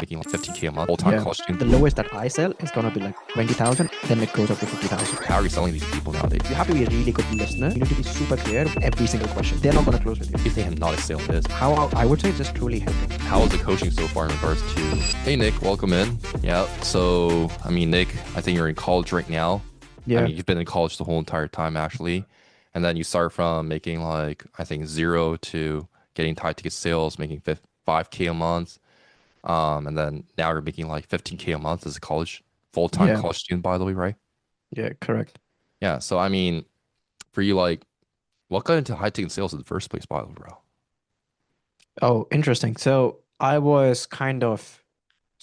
making like 15K a month, full-time Yeah. college student. The lowest that I sell is gonna be like 20,000, then it goes up to 50,000. How are you selling these people nowadays? You have to be a really good listener. You need to be super clear with every single question. They're not gonna close with you. You think not a sale is? How I would say just truly helping. How is the coaching so far in regards to, hey Nick, welcome in. Yeah, so I mean, Nick, I think you're in college right now. Yeah. I mean, you've been in college the whole entire time actually. And then you start from making like, I think 0 to getting high ticket sales, making 5K a month. And then now you're making like 15K a month as a full-time Yeah. college student, by the way, right? Yeah, correct. Yeah. So I mean, for you, like, what got into high ticket sales in the first place, by the way, bro? Oh, interesting. So I was kind of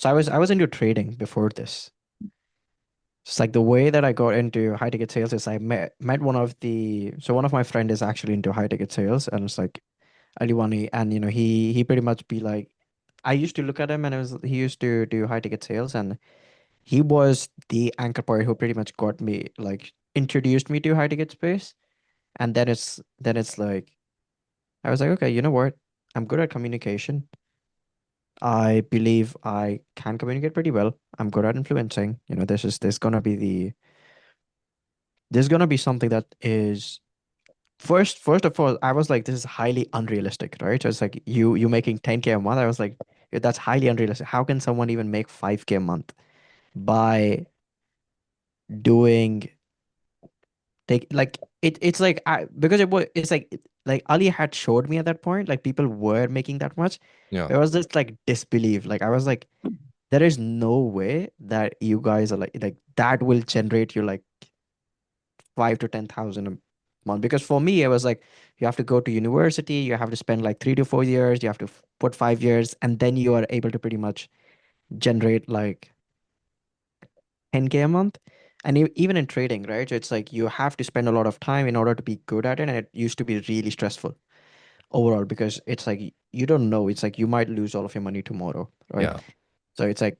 I was into trading before this. It's like the way that I got into high ticket sales is I met one of my friend is actually into high ticket sales, and it's like Aliwani, and he pretty much be like, I used to look at him, and he used to do high ticket sales, and he was the anchor point who pretty much got me, like, introduced me to high ticket space. And then it's like I was like, okay, you know what? I'm good at communication. I believe I can communicate pretty well. I'm good at influencing. There's gonna be something that is first of all, I was like, this is highly unrealistic, right? So it's like you making 10K a month. I was like, "Yeah, that's highly unrealistic. How can someone even make 5K a month by doing take like it's like because it's like Ali had showed me at that point, like people were making that much. Yeah. There was this like disbelief. Like I was like, there is no way that you guys are like that will generate you like 5 to 10,000 a month. Because for me, it was like you have to go to university, you have to spend like 3 to 4 years, you have to put 5 years, and then you are able to pretty much generate like 10K a month. And even in trading, right? So it's like you have to spend a lot of time in order to be good at it. And it used to be really stressful overall because it's like you don't know. It's like you might lose all of your money tomorrow, right? Yeah. So it's like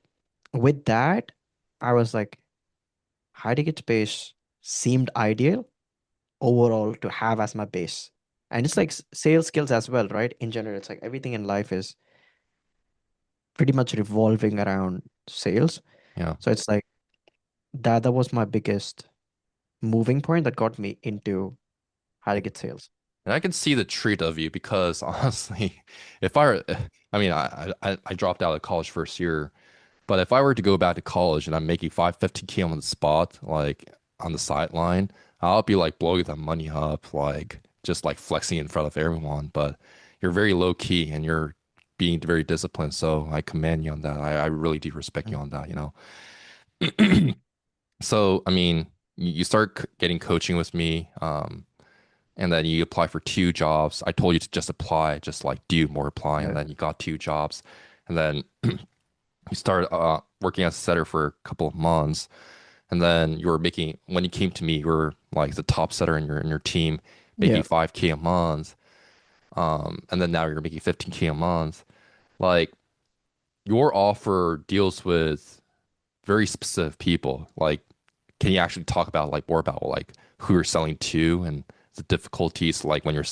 with that, I was like, high ticket space seemed ideal overall to have as my base. And it's like sales skills as well, right? In general, it's like everything in life is pretty much revolving around sales. Yeah. So it's like that was my biggest moving point that got me into how to get sales. And I can see the treat of you because honestly, if I were, I mean, I dropped out of college first year, but if I were to go back to college and I'm making 15K on the spot, like on the sideline, I'll be like blowing that money up, like just like flexing in front of everyone. But you're very low key and you're being very disciplined. So I commend you on that. I really do respect you Mm. on that, you know? So, I mean, you start getting coaching with me, and then you apply for 2 jobs. I told you to just apply, just like do more applying, and Yeah. then you got 2 jobs. And then you started working as a setter for a couple of months. And then you were making, when you came to me, you were like the top setter in your team, Yeah. making 5K a month. And then now you're making 15K a month. Like your offer deals with very specific people. Like, can you actually talk about like more about like who you're selling to and the difficulties like when you're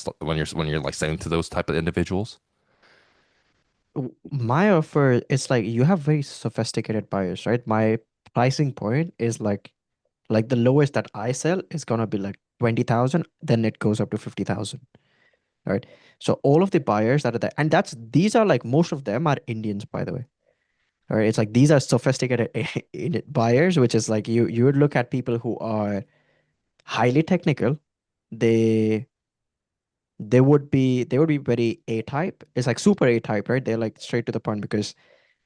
like selling to those type of individuals? My offer is like you have very sophisticated buyers, right? My pricing point is like the lowest that I sell is gonna be like 20,000, then it goes up to 50,000, right? So all of the buyers that are there, and these are like most of them are Indians, by the way. All right, it's like these are sophisticated buyers, which is like you would look at people who are highly technical. They they would be very A type. It's like super A type, right? They're like straight to the point because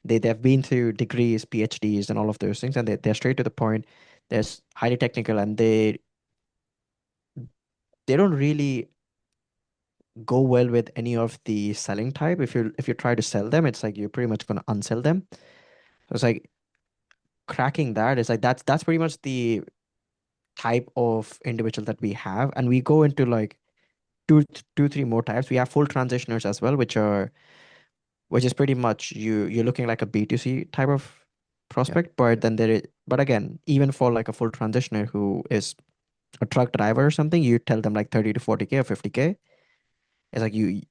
they've been through degrees, PhDs, and all of those things, and they're straight to the point. They're highly technical, and they don't really go well with any of the selling type. If you try to sell them, it's like you're pretty much gonna unsell them. So it's like cracking that is like that's pretty much the type of individual that we have, and we go into like three more types. We have full transitioners as well, which is pretty much you're looking like a B2C type of Yeah. prospect, but then but again, even for like a full transitioner who is a truck driver or something, you tell them like 30 to 40K or 50K. It's like you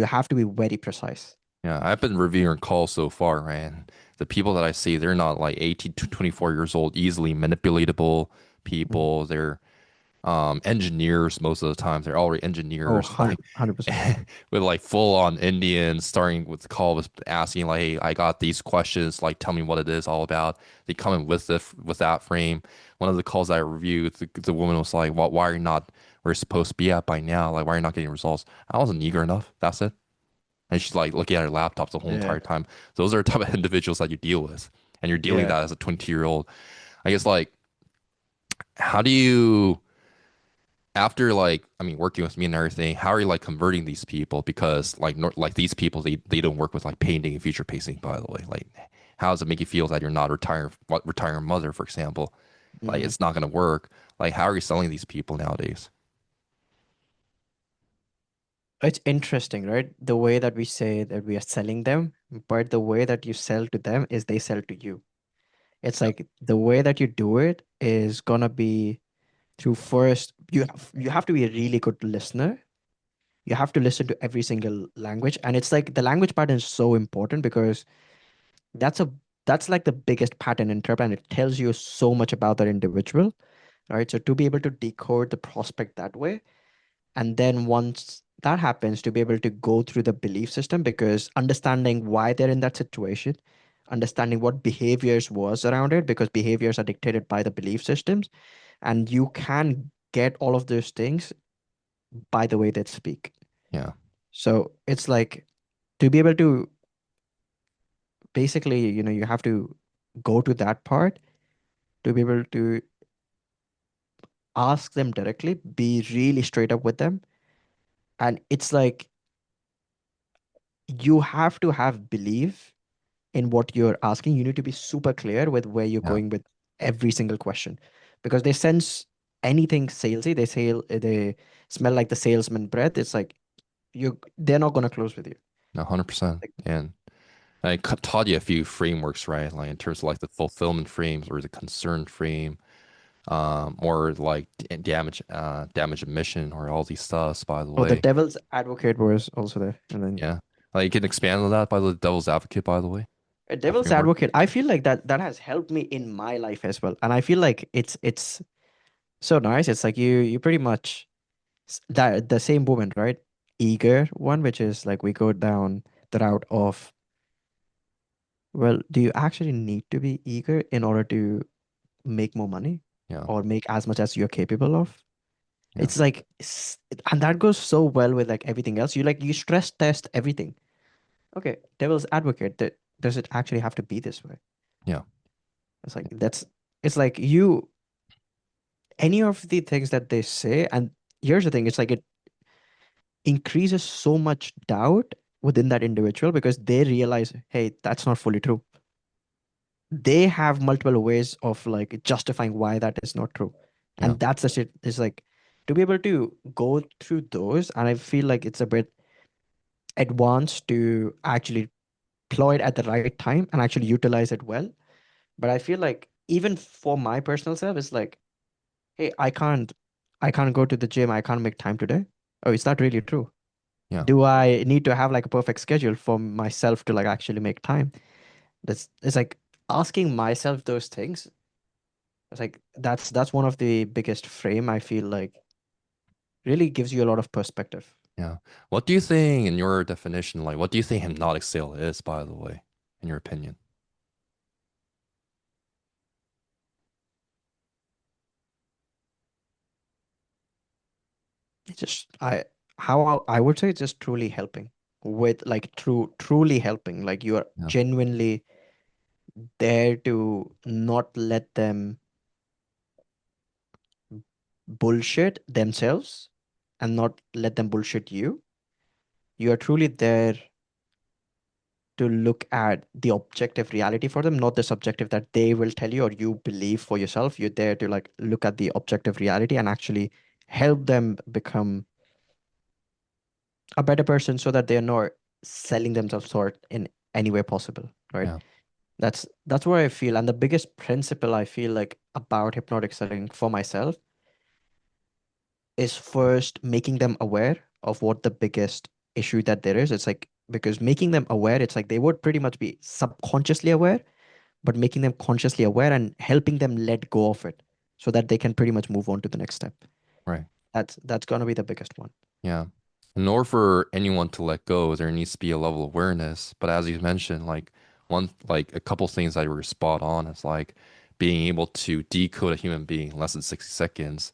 have to be very precise. Yeah, I've been reviewing calls so far, right? And the people that I see, they're not like 18 to 24 years old, easily manipulatable Mhm. people. They're engineers most of the time. They're already Oh, engineers, like 100%. with like full on Indians, starting with the call with asking like, "Hey, I got these questions. Like, tell me what it is all about." They come in with with that frame. One of the calls I reviewed, the woman was like, "Well, why are you not where you're supposed to be at by now? Like, why are you not getting results?" I wasn't eager enough. That's it. And she's like looking at her laptop the whole Yeah. entire time. Those are the type of individuals that you deal with, and you're dealing Yeah. that as a 22-year old. I guess like, how do you? After like I mean working with me and everything, how are you like converting these people? Because like like these people they don't work with like painting and future pacing, by the way. Like how does it make you feel that you're not retiring what retiring mother, for example? Like Hmm. it's not gonna work. Like how are you selling these people nowadays? It's interesting, right? The way that we say that we are selling them, but the way that you sell to them is they sell to you. It's Yeah. like the way that you do it is gonna be through first you have to be a really good listener. You have to listen to every single language, and it's like the language pattern is so important because that's a that's like the biggest pattern interrupt, and it tells you so much about that individual, right? So to be able to decode the prospect that way, and then once that happens, to be able to go through the belief system, because understanding why they're in that situation, understanding what behaviors was around it, because behaviors are dictated by the belief systems, and you can get all of those things by the way they speak. Yeah. So it's like to be able to basically, you have to go to that part to be able to ask them directly, be really straight up with them. And it's like you have to have belief in what you're asking. You need to be super clear with where you're Yeah. going with every single question, because they sense anything salesy, they smell like the salesman breath. It's like they're not gonna close with you. 100%. Like, And taught you a few frameworks, right? Like in terms of like the fulfillment frames or the concern frame, or like damage emission or all these stuffs, by the oh, the way. devil's advocate was also there, and then Yeah. Like you can expand on that by the devil's advocate, by the way. a That devil's framework. advocate. I feel like that has helped me in my life as well, and I feel like it's so nice. It's like you pretty much that the same woman, right? Eager one, which is like we go down the route of, well, do you actually need to be eager in order to make more money Yeah. or make as much as you're capable of? Yeah. It's like, and that goes so well with like everything else. You stress test everything. Okay, devil's advocate. That does it actually have to be this way? Yeah. It's like it's like you any of the things that they say, and here's the thing, it's like it increases so much doubt within that individual because they realize, hey, that's not fully true. They have multiple ways of like justifying why that is not true. Yeah. And that's the shit is like to be able to go through those. And I feel like it's a bit advanced to actually deploy it at the right time and actually utilize it well. But I feel like even for my personal self, it's like, hey, I can't go to the gym. I can't make time today. Oh, is that really true? Yeah. Do I need to have like a perfect schedule for myself to like actually make time? That's it's like asking myself those things. It's like that's one of the biggest frame I feel like really gives you a lot of perspective. Yeah. What do you think, in your definition, like, what do you think hypnotic sale is, by the way, in your opinion? It's just I would say it's just truly helping with like truly helping. Like you are Yeah. genuinely there to not let them bullshit themselves and not let them bullshit you. You are truly there to look at the objective reality for them, not the subjective that they will tell you or you believe for yourself. You're there to like look at the objective reality and actually help them become a better person so that they're not selling themselves short in any way possible, right? Yeah. That's what I feel. And the biggest principle I feel like about hypnotic selling for myself is first making them aware of what the biggest issue that there is. It's like because making them aware, it's like they would pretty much be subconsciously aware, but making them consciously aware and helping them let go of it so that they can pretty much move on to the next step. Right. That's gonna be the biggest one. Yeah. In order for anyone to let go, there needs to be a level of awareness. But as you mentioned, like a couple things that were spot on is like being able to decode a human being in less than 60 seconds.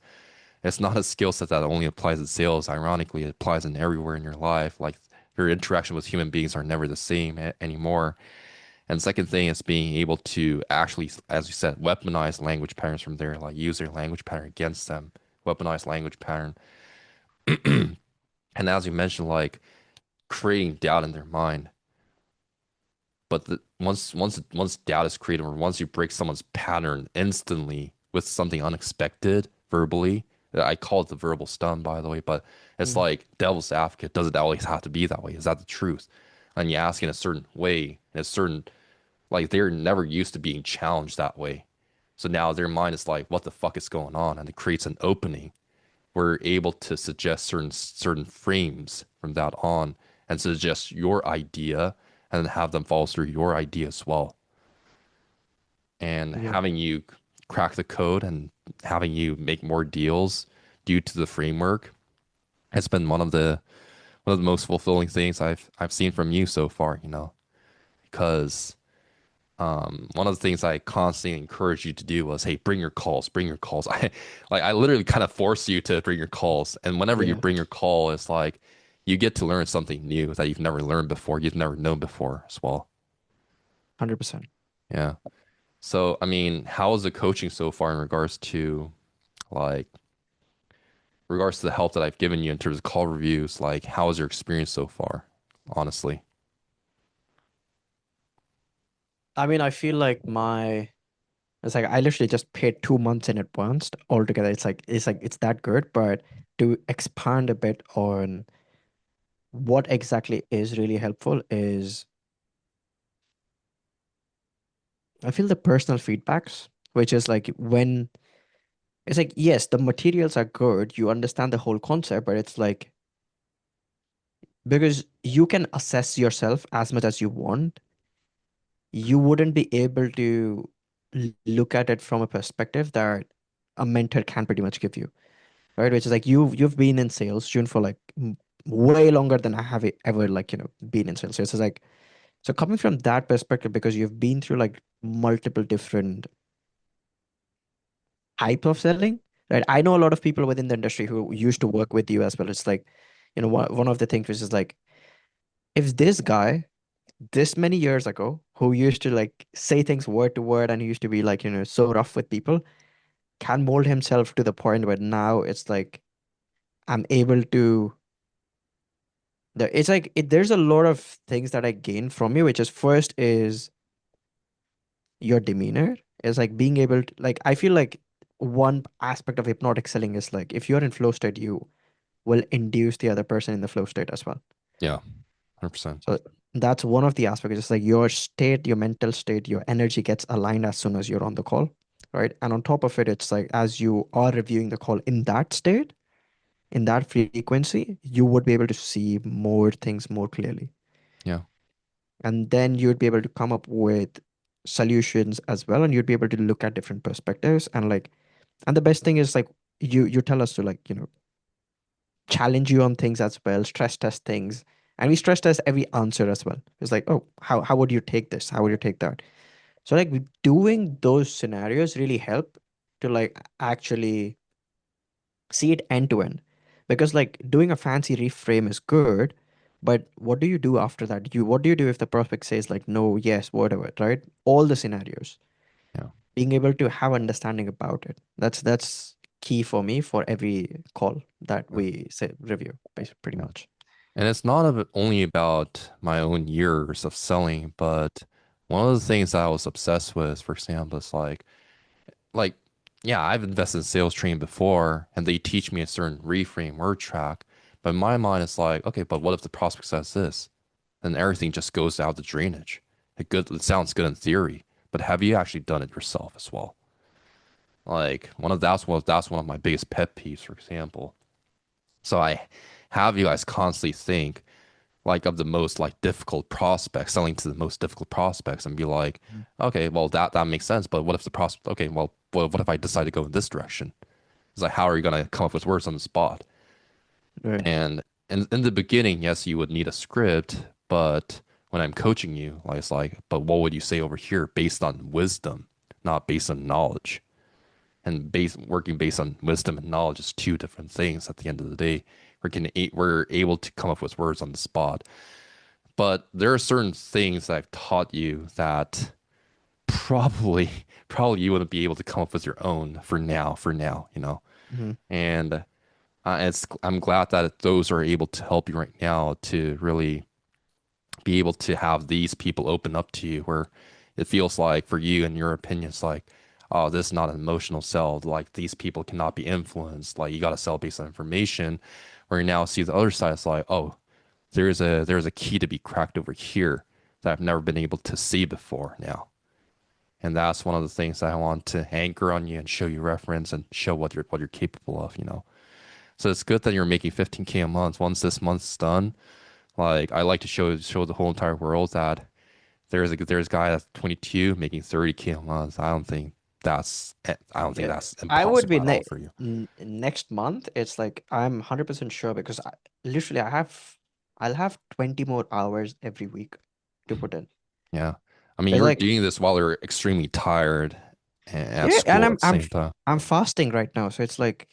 It's not a skill set that only applies in sales. Ironically, it applies in everywhere in your life. Like your interaction with human beings are never the same anymore. And second thing is being able to actually, as you said, weaponize language patterns from there, like use their language pattern against them, weaponize language pattern. And as you mentioned, like creating doubt in their mind. But once doubt is created, or once you break someone's pattern instantly with something unexpected verbally, I call it the verbal stun, by the way. But it's Mm. like devil's advocate. Does it always have to be that way? Is that the truth? And you ask in a certain way, in a certain like they're never used to being challenged that way. So now their mind is like, what the fuck is going on? And it creates an opening. We're able to suggest certain frames from that on and suggest your idea and then have them follow through your idea as well. And Yeah. having you crack the code and having you make more deals due to the framework has been one of the most fulfilling things I've seen from you so far, because one of the things I constantly encouraged you to do was, hey, bring your calls, bring your calls. I literally kind of force you to bring your calls. And whenever you Yeah. bring your call, it's like you get to learn something new that you've never learned before, you've never known before as well. 100%. Yeah. So, I mean, how is the coaching so far in like regards to the help that I've given you in terms of call reviews? Like, how is your experience so far, honestly? I mean, I feel like it's like I literally just paid 2 months in advance altogether. It's that good, but to expand a bit on what exactly is really helpful is I feel the personal feedbacks, which is like when it's like, yes, the materials are good, you understand the whole concept, but it's like because you can assess yourself as much as you want, you wouldn't be able to look at it from a perspective that a mentor can pretty much give you, right? Which is like you've been in sales, June, for like way longer than I have ever like been in sales. So it's like so coming from that perspective, because you've been through like multiple different type of selling, right? I know a lot of people within the industry who used to work with you as well. It's like, one of the things which is like, if this guy, this many years ago, who used to like say things word to word and he used to be like, so rough with people, can mold himself to the point where now it's like, I'm able to, it's like, there's a lot of things that I gain from you, which is first is your demeanor. Is like being able to, like, I feel like one aspect of hypnotic selling is like, if you're in flow state, you will induce the other person in the flow state as well. Yeah, 100%. So that's one of the aspects. It's like your state, your mental state, your energy gets aligned as soon as you're on the call, right? And on top of it, it's like as you are reviewing the call in that state, in that frequency, you would be able to see more things more clearly. Yeah. And then you'd be able to come up with solutions as well. And you'd be able to look at different perspectives. And like, and the best thing is like you tell us to like, challenge you on things as well, stress test things. And we stress test every answer as well. It's like, oh, how would you take this? How would you take that? So like doing those scenarios really help to like actually see it end to end. Because like doing a fancy reframe is good, but what do you do after that? What do you do if the prospect says like no, yes, whatever, right? All the scenarios. Yeah. Being able to have understanding about it. That's key for me for every call that Yeah. we say review, pretty Yeah. much. And it's not only about my own years of selling, but one of the things that I was obsessed with, for example, is like, yeah, I've invested in sales training before, and they teach me a certain reframe word track. But in my mind, it's like, okay, but what if the prospect says this? Then everything just goes out the drainage. It sounds good in theory, but have you actually done it yourself as well? Like that's one of my biggest pet peeves, for example. So I have you guys constantly think, like of the most like difficult prospects, selling to the most difficult prospects, and be like, Mhm. okay, well that makes sense, but what if the prospect? Okay, well, what if I decide to go in this direction? It's like, how are you gonna come up with words on the spot? Right. And in the beginning, yes, you would need a script, but when I'm coaching you, like it's like, but what would you say over here based on wisdom, not based on knowledge? And working based on wisdom and knowledge is two different things at the end of the day. We're able to come up with words on the spot. But there are certain things that I've taught you that probably probably you wouldn't be able to come up with your own for now, you know. Hmm. And I'm glad that those are able to help you right now to really be able to have these people open up to you where it feels like for you in your opinion it's like, oh, this is not an emotional sell, like these people cannot be influenced, like you got to sell based on information, where you now see the other side. It's like, oh, there's a key to be cracked over here that I've never been able to see before now. And that's one of the things that I want to anchor on you and show you reference and show what you're capable of, you know. So it's good that you're making 15K a month. Once this month's done, like I like to show the whole entire world that there's a guy that's 22 making 30K a month. I don't think Yeah. that's I would impossible be at all for you. next month. It's like I'm 100% sure because literally I'll have 20 more hours every week to put in. Yeah. I mean, It's you're like, doing this while you're extremely tired at yeah, and school at the same time. I'm fasting right now, so it's like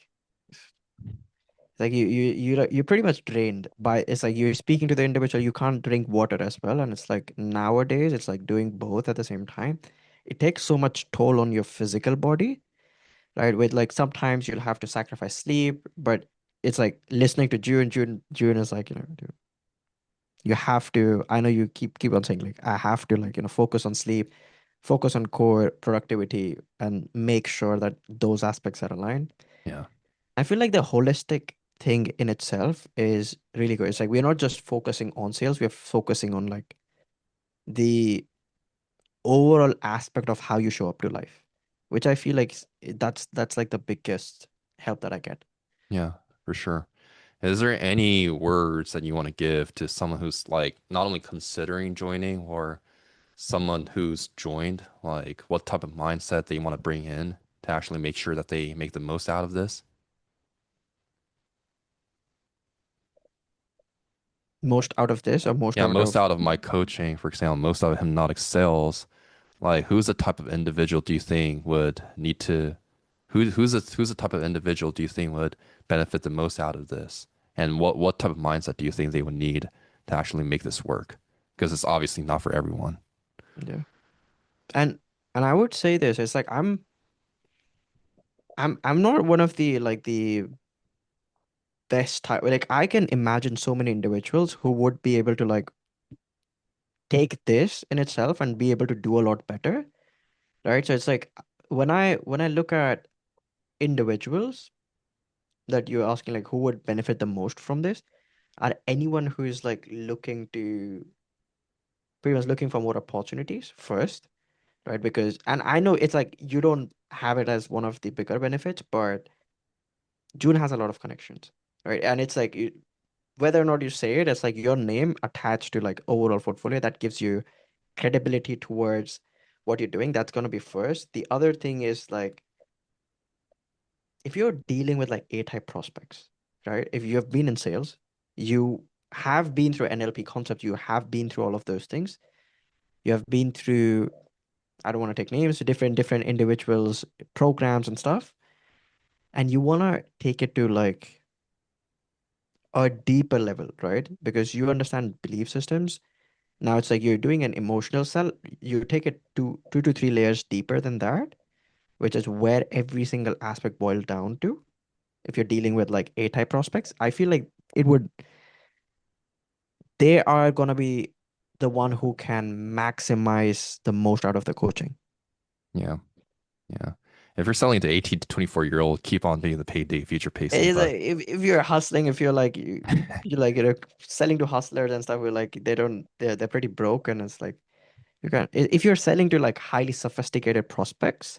you're pretty much drained by, it's like you're speaking to the individual, you can't drink water as well, and it's like nowadays it's like doing both at the same time. It takes so much toll on your physical body, right? With like sometimes you'll have to sacrifice sleep, but it's like listening to June is like, dude, you have to, I know you keep on saying like I have to like, focus on sleep, focus on core productivity and make sure that those aspects are aligned. Yeah. I feel like the holistic thing in itself is really good. It's like we're not just focusing on sales, we're focusing on like the overall aspect of how you show up to life, which I feel like that's like the biggest help that I get. Yeah, for sure. Is there any words that you want to give to someone who's like not only considering joining or someone who's joined? Like what type of mindset they want to bring in to actually make sure that they make the most out of this? Most out of this or most Yeah, out most of out of my coaching, for example, most out of hypnotic sales. Like, who's the type of individual do you think would need to, who's the type of individual do you think would benefit the most out of this? And what type of mindset do you think they would need to actually make this work? Because it's obviously not for everyone. yeah. And and I would say this, it's like I'm not one of the like the best type. Like I can imagine so many individuals who would be able to like take this in itself and be able to do a lot better, right? So it's like when I look at individuals that you're asking like who would benefit the most from this, are anyone who is like looking to pretty much looking for more opportunities first, right? Because and I know it's like you don't have it as one of the bigger benefits, but June has a lot of connections, right? And it's like whether or not you say it, it's like your name attached to like overall portfolio that gives you credibility towards what you're doing. That's going to be first. The other thing is like if you're dealing with like A type prospects, right? If you have been in sales, you have been through NLP concepts, you have been through all of those things. You have been through, I don't want to take names, different individuals, programs and stuff. And you want to take it to like a deeper level, right? Because you understand belief systems. Now it's like you're doing an emotional sell. You take it to 2 to 3 layers deeper than that, which is where every single aspect boils down to. If you're dealing with like A type prospects, I feel like it would, they are gonna be the one who can maximize the most out of the coaching. Yeah, yeah. If you're selling to 18 to 24-year-old, keep on being the payday future pacing. It's But like if you're hustling, if you're like you like selling to hustlers and stuff, where like they're pretty broke, and it's like you can if you're selling to like highly sophisticated prospects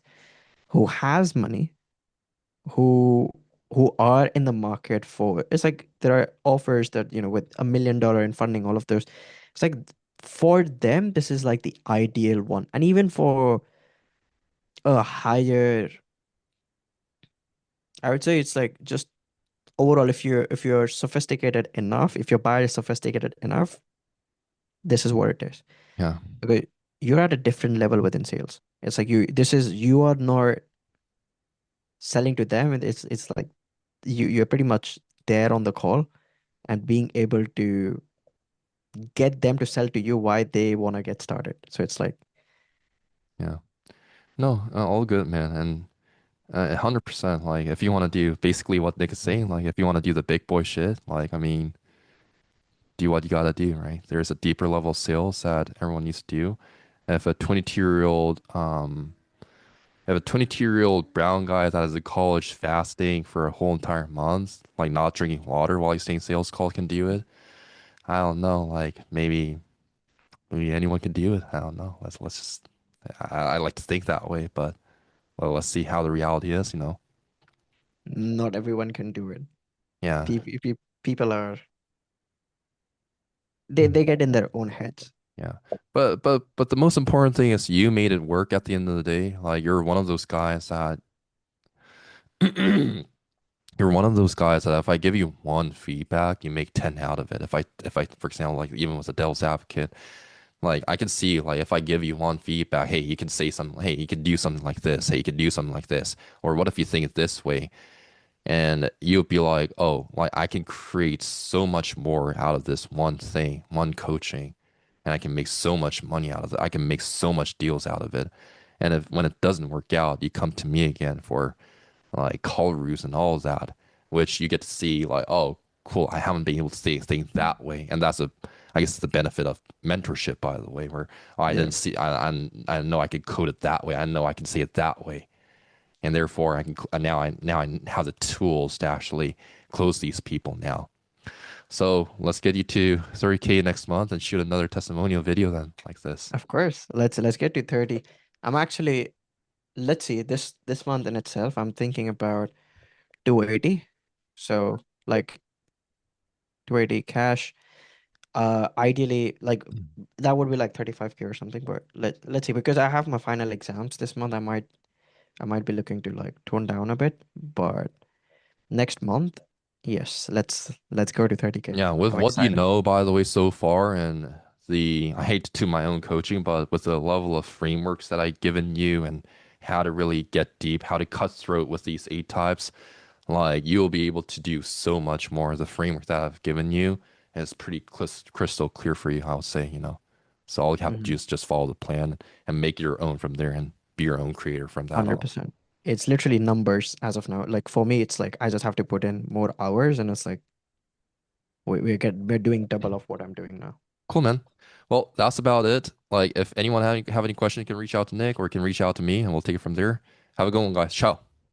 who has money, who who are in the market for, it's like there are offers that, with $1 million in funding, all of those. It's like for them, this is like the ideal one. And even for a higher, I would say it's like just overall, if you're sophisticated enough, if your buyer is sophisticated enough, this is what it is. Yeah. Okay, you're at a different level within sales. It's like you are not selling to them, and it's like you're pretty much there on the call and being able to get them to sell to you why they want to get started. So it's like, Yeah. No, all good, man. And 100%, like if you want to do basically what Nick is saying, like if you want to do the big boy shit, like I mean, do what you gotta do, right? There's a deeper level of sales that everyone needs to do. If a 22-year-old if a 22-year-old brown guy that is in college fasting for a whole entire month, like not drinking water while he's taking sales calls can do it, I don't know. Like maybe anyone can do it. I don't know. Let's just I like to think that way, but well, let's see how the reality is, you know. not everyone can do it. Yeah. People are, they get in their own heads. Yeah. But the most important thing is you made it work at the end of the day. Like you're one of those guys that you're one of those guys that if I give you one feedback, you make 10 out of it. If I for example, like even with a devil's advocate, like I can see like if I give you one feedback, hey, you can say something, hey, you can do something like this, hey, you can do something like this. Or what if you think it this way? And you'll be like, oh, like I can create so much more out of this one thing, one coaching, and I can make so much money out of it. I can make so much deals out of it. And if when it doesn't work out, you come to me again for like call reviews and all of that, which you get to see like, oh, cool, I haven't been able to see things that way. And that's I guess the benefit of mentorship, by the way, where oh, I Yeah, didn't see, I know I could code it that way. I know I can say it that way and therefore I can now I have the tools to actually close these people now. So let's get you to 30K next month and shoot another testimonial video then like this. of course. Let's get to 30. I'm actually, let's see, this month in itself, I'm thinking about 280. So like 280 cash. Ideally, like that would be like 35K or something, but let's see, because I have my final exams this month, I might be looking to like tone down a bit, but next month, yes, let's go to 30K. Yeah, with I'm what you excited. know, by the way, so far, and I hate to my own coaching, but with the level of frameworks that I've given you and how to really get deep, how to cut throat with these eight types, like you'll be able to do so much more. The framework that I've given you is pretty crystal clear for you, I would say, you know. So all you have to do Mhm. is just follow the plan and make your own from there and be your own creator from that on. 100%. It's literally numbers as of now. Like for me, it's like I just have to put in more hours, and it's like we're doing double of what I'm doing now. Cool, man. Well, that's about it. Like, if anyone have any questions, you can reach out to Nick or you can reach out to me and we'll take it from there. Have a good one, guys. Ciao.